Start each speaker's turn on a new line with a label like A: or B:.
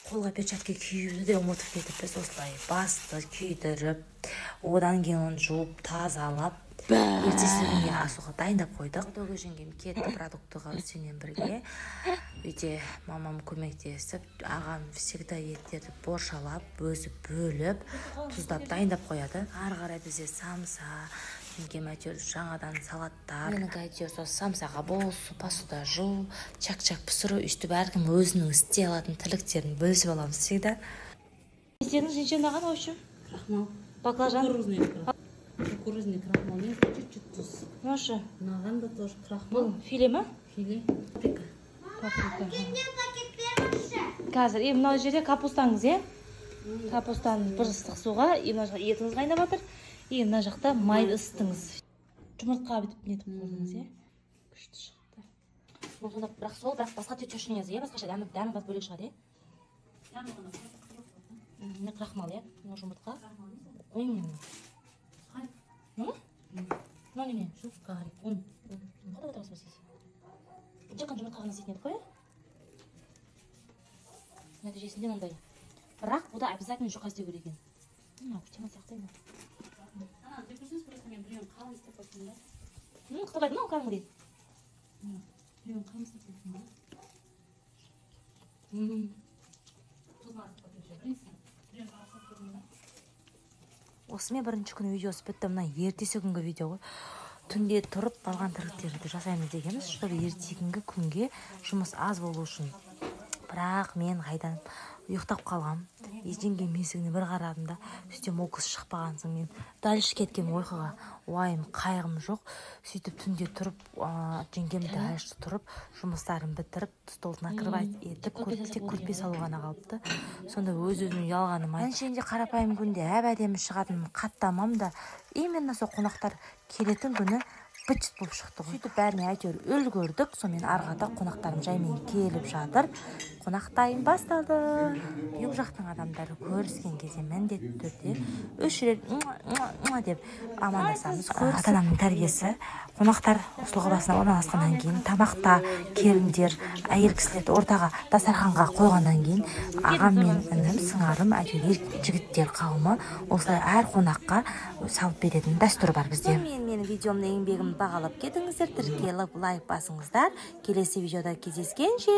A: қолға перчатка киюді де ұмытып кетіп, біз осылай басты күйдіріп, одан кейін оны жуып, тазалап, ертесі күнге асуға дайындап қойдық. Ботагөз жеңгем кетті продуктыға сенен бірге. Үйде мамам көмектесіп, ағам всегда еттерді боршалап, өзі бөліп, тұздап дайындап қояды. Ары қарай бізде самса, жеңгем әйтеуір жаңадан салаттар. Менің әйтеуір сол самсаға болсу, посуда жуу, чак-чак пісіру, үстіп әркім өзінің істей алатын тірліктерін бөлісіп аламыз всегда. Сенің жеңшен наған ойшы?
B: Крахмал.
A: Баклажан?
B: Кукурузный крахмал. Чуть-чуть туз.
A: Маша.
B: Наган да тоже крахмал.
A: Филе ма?
B: Филе.
A: Паприка. Қазір, мына жерде капустаңыз, капустаны бір ыстық суға, мына жақта етіңіз қайнап жатыр, мына жақта майды ысытыңыз. Жұмыртқа бүйтіп нетіп қойдыңыз, күшті шықты. Сонда бірақ сол, бірақ басқа тетешіңіз, басқаша дәмі бас бөлек шығады, не крахмал, мына жұмыртқа. Мына не?
B: Шубка, ұн.
A: Қандай отырғыз басыз? Жаққан жұмыртқа ғана сетінеді қой? Нәтижесінде мындай. Бірақ бұда обязательно жұқа істеу керек екен. Күтемін сақтайды.
B: Жүргізіңіз просто мен біреуін қалың істеп қойсын да.
A: Қытылайды ма, кәдімгідей?
B: Біреуін қалың істеп қойсын да.
A: Осымен бірінші күні видеосы бітті. Мына ертесі күнгі видео ғой. Түнде тұрып алған тірліктерді жасаймыз дегенбіз, чтобы ертеңгі күнге жұмыс аз болу үшін. Бірақ мен қайдан ұйықтап қалғам. Жеңгем есігіне бір қарадым да, сөйтем ол қыз шықпаған соң мен дальше кеткен ойқыға уайым, қайғым жоқ. Сөйтіп түнде тұрып, жеңгем дальше тұрып, жұмыстарын бітіріп, столын накрывать етіп, тек көрпе салу ғана қалыпты. Сонда өз-өзім ұялғаным. Әншейінде қарапайым күнде әдемі шығатын қаттамам да, именно сол қонақтар келетін күні быт-шыт болып шықты ғой. Сөйтіп бәріне әйтеуір үлгердік. Сонымен арғада қонақтарым жаймен келіп жатыр. Қонақ дайын басталды. Үй жақтың адамдары көріскен кезде міндетті түрде үш рет деп амандасамыз. Ата-анамның тәрбиесі. Қонақтар сұлға басына орналасқаннан кейін, тамақта келіндер, әйел кісілерді ортаға дастарханға қойғаннан кейін, ағам мен інім, сыңарым, әйтеуір жігіттер қауымы осылай әр қонаққа салып беретін дәстүр бар бізде. Менің видеомның еңбегімді бағалап кетіңіздер, тіркеліп лайк басыңыздар. Келесі видеода кездескенше.